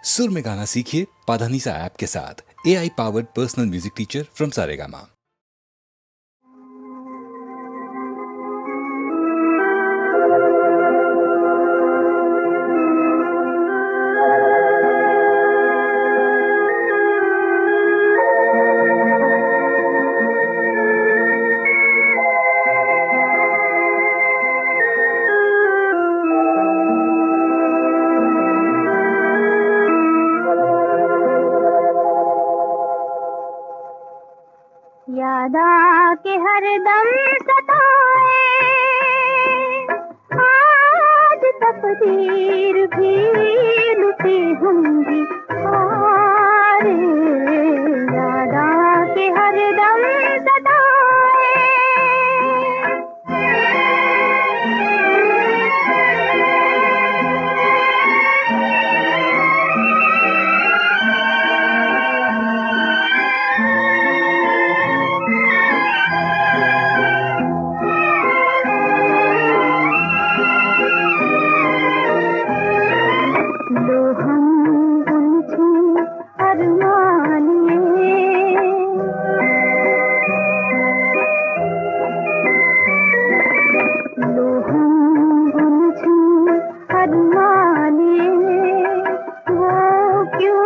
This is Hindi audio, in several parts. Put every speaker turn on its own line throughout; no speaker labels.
सुर में गाना सीखिए पाधानीसा ऐप के साथ। AI powered personal music teacher from Saregama.
याद आके हरदम सताए, आज तकदीर भी लुटी होंगी हारे। याद आके हरदम सताए,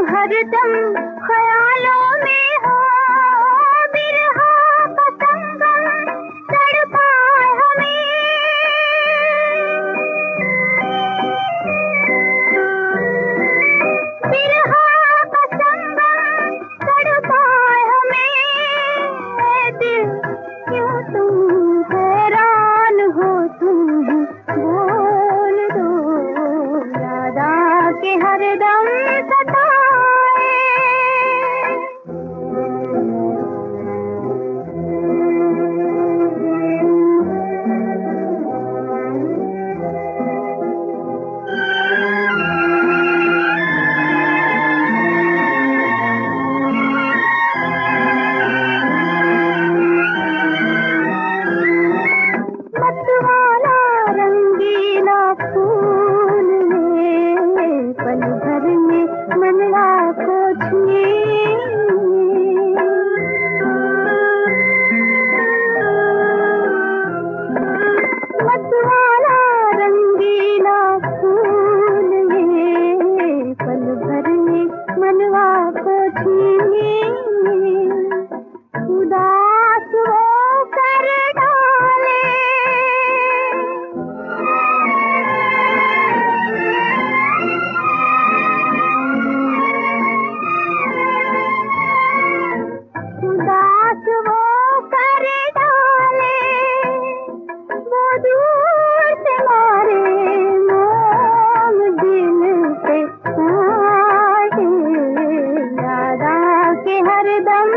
हरदम ख्यालों में हो बिरहा का संगम तड़पाए हमें। बिरहा का संगम तड़पाए हमें। दिल क्यों तुम हैरान हो, तुम बोल दो। याद आके हरदम सताए। मतवाला रंगीला फूल में पल भर में मनवा को मतवाला रंगीला फूल में पल भर में मनवा को उदास वो कर डाले। उदास वो कर डाले, वो दूर से मारे मोम दिल पे आए। याद आके हरदम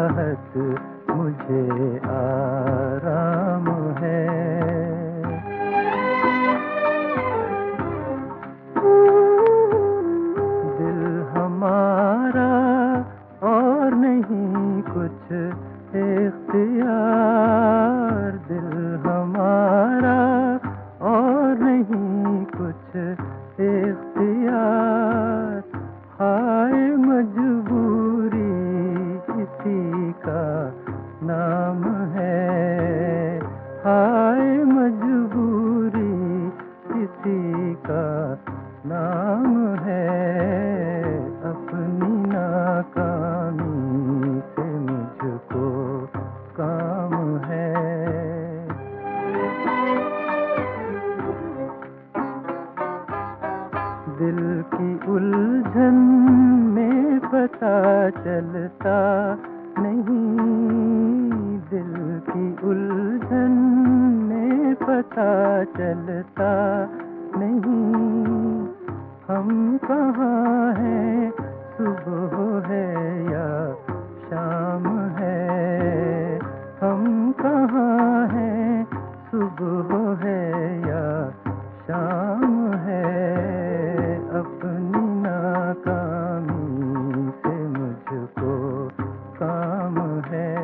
चाहत मुझे आराम है। दिल हमारा और नहीं कुछ इख्तियार, दिल हमारा और नहीं कुछ इख्तियार, हाय मजबूरी इसी का नाम है, हाय मजबूरी इसी का नाम है। अपनी नाकामी से मुझको काम है। दिल की उलझन में पता चलता नहीं, दिल की उलझन में पता चलता नहीं, हम कहाँ हैं, सुबह है या शाम है, हम कहाँ हैं, सुबह है या शाम है। अपनी नाकामी से मुझको काम है।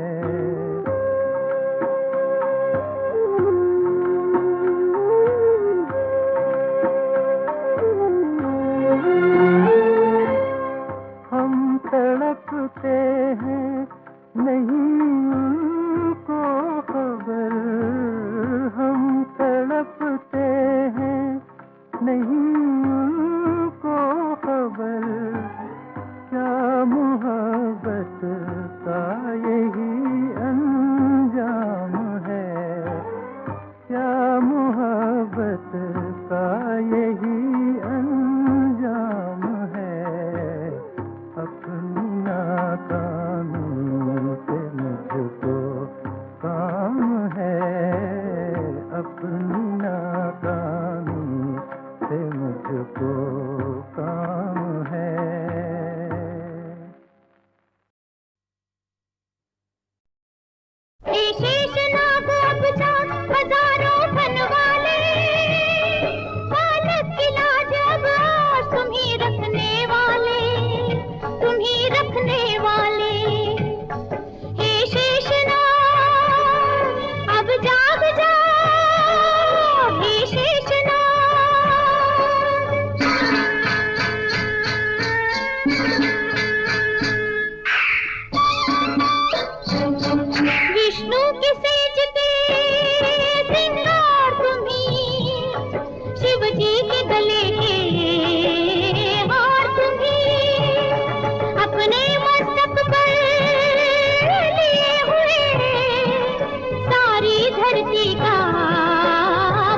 हम तड़पते हैं नहीं उनको खबर, हम तड़पते हैं नहीं उनको खबर, क्या मोहब्बत का यही अंजाम है, क्या मोहब्बत का यही अंजाम है। अपनी नाकामी से मुझको काम है, अपनी नाकामी से मुझको काम है।
शेषनाग अब जा हजारों बनवाले, बालक की लाज अब आज तुम ही रखने वाले, तुम ही रखने वाले। हे शेषनाग अब जाग जा, हे शेषनाग। विष्णु की सेज पे श्रृंगार तुम्ही, शिव जी के गले के हार तुम्ही, अपने मस्तक पर लिए हुए सारी धरती का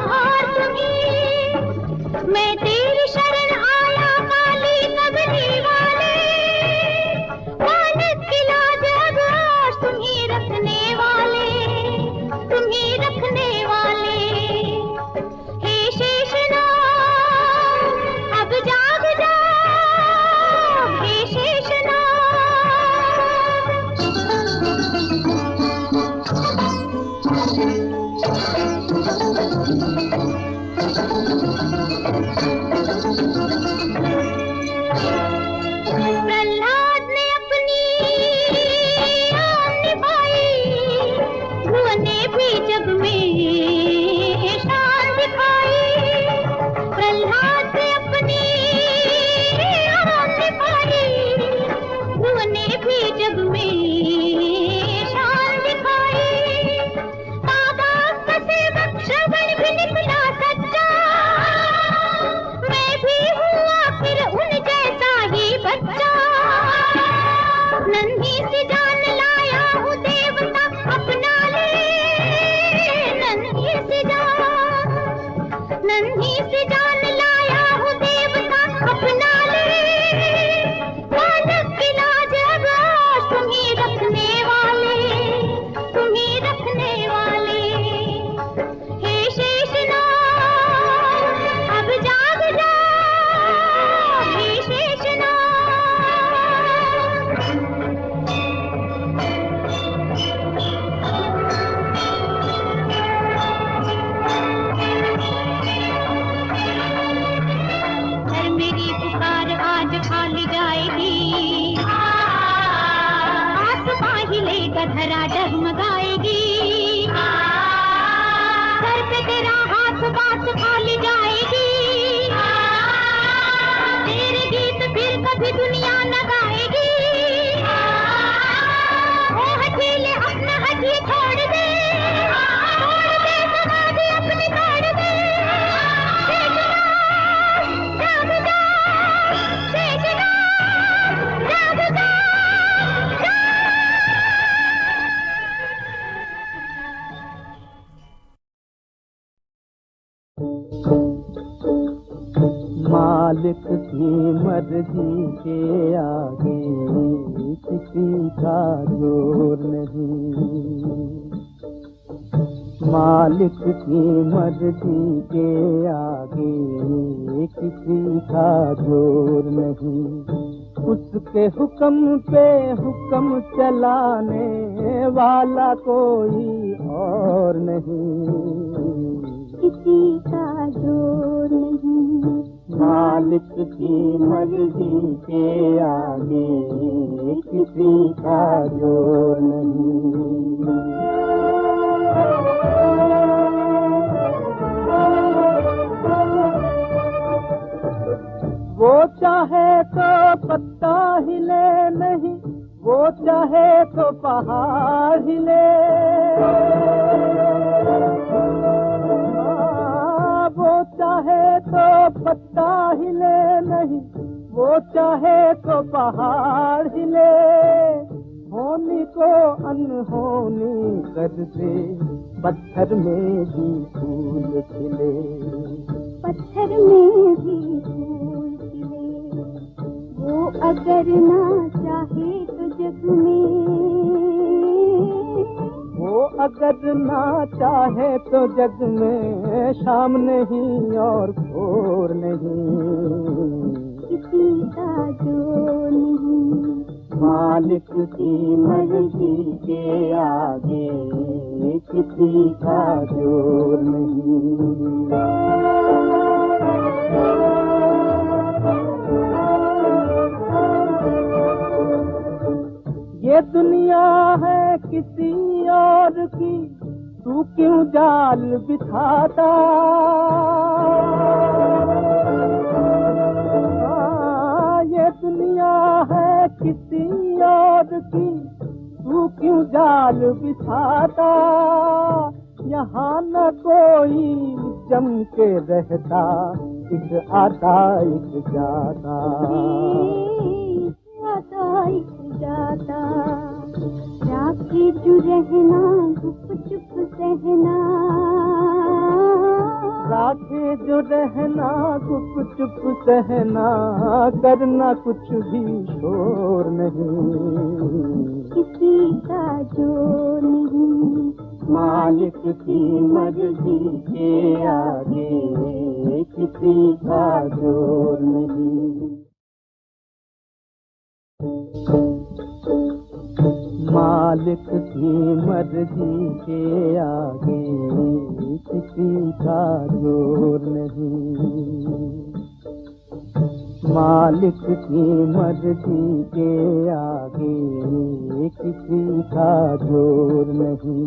भार तुम्ही। मैं तेरी शरण आया काली कबली वाले, बालक की लाज अब आज तुम ही रखने वाले, तुम ही रखने वाले। हे शेषनाग अब जाग जा, हे शेषनाग। प्रहलाद ने अपनी आन निभाई, ध्रुव ने भी जग में शान दिखाई। प्रहलाद ने अपनी आन निभाई, ध्रुव ने भी जग में शान दिखाई। बाबा का सेवक श्रवण भी निकला सच्चा, मैं धरा डगमगाएगी, सर पे तेरा हाथ बात खाली जाएगी, तेरे गीत फिर कभी दुनिया न गाएगी। ओ हठीले अपना हठी छोड़ दे, समाधि अपनी तोड़ दे। जाग जा, शेषनाग, जाग जा।
मालिक की मर्जी के आगे किसी का जोर नहीं, मालिक की मर्जी के आगे किसी का जोर नहीं, उसके हुक्म पे हुक्म चलाने वाला कोई और नहीं,
किसी का जोर नहीं।
मालिक की मर्जी के आगे किसी का जोर नहीं। वो चाहे तो पत्ता हिले नहीं, वो चाहे तो पहाड़ हिले, वो चाहे तो पत्ता हिले नहीं, वो चाहे तो पहाड़ हिले, होनी को अनहोनी कर दे, पत्थर में भी फूल खिले,
पत्थर में भी फूल खिले। वो अगर ना चाहे तो जग में,
वो अगर ना चाहे तो जग में शाम नहीं और भोर नहीं,
किसी का जोर नहीं।
मालिक की मर्जी के आगे किसी का जोर नहीं। ये दुनिया है किसी और की, तू क्यों जाल बिछाता, ये दुनिया है किसी और की, तू क्यों जाल बिछाता, यहाँ न कोई जम के रहता, एक आता एक जाता,
जाता। राखी जो रहना गुप चुप सहना,
राखे जो रहना गुप चुप सहना, करना कुछ भी शोर नहीं,
किसी का जोर नहीं।
मालिक की मर्जी के आगे किसी का जोर नहीं। मालिक की मर्जी के आगे किसी का जोर नहीं, मालिक की मर्जी के आगे किसी का जोर नहीं,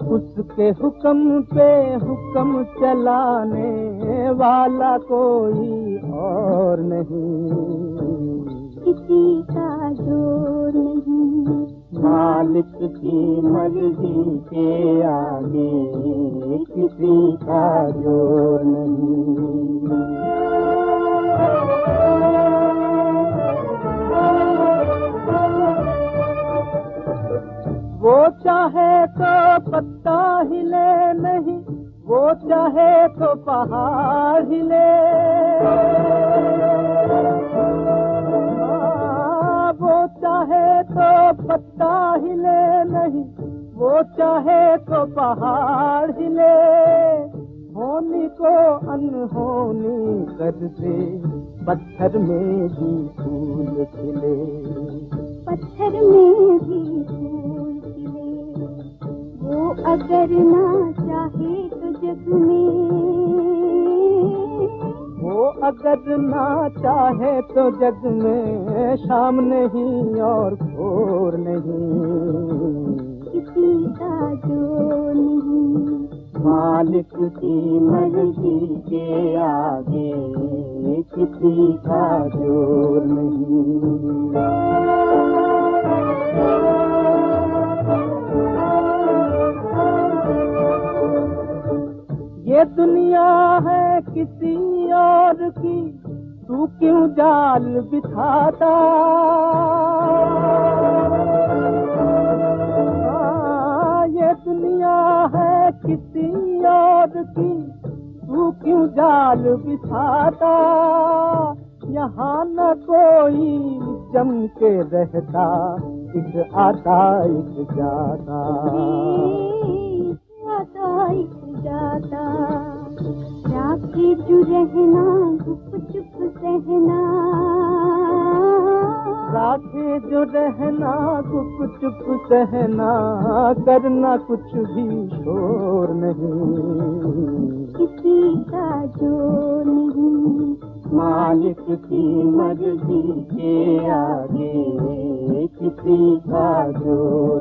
उसके हुक्म पे हुक्म चलाने वाला कोई और नहीं,
किसी का जोर नहीं।
मालिक की मर्जी के आगे किसी का जोर नहीं। वो चाहे तो पत्ता हिले नहीं, वो चाहे तो पहाड़ हिले, वो चाहे तो पत्ता हिले नहीं, वो चाहे तो पहाड़ हिले, होनी को अनहोनी कर दे, पत्थर में भी फूल खिले,
पत्थर में भी फूल खिले। वो अगर ना चाहे तो जग में,
वो अगर ना चाहे तो जग में शाम नहीं और भोर नहीं, मालिक की मर्जी के आगे किसी का जोर नहीं। ये दुनिया है किसी और की, तू क्यों जाल बिछाता। ये दुनिया है किसी और की, तू क्यों जाल बिछाता। यहाँ न कोई जम के रहता, एक आता एक जाता,
आता एक जाता। राखी जो रहना गुप चुप सहना,
राखे जो रहना गुप चुप सहना, करना कुछ भी शोर नहीं,
किसी का जोर नहीं।
मालिक की मर्जी के आगे किसी का जोर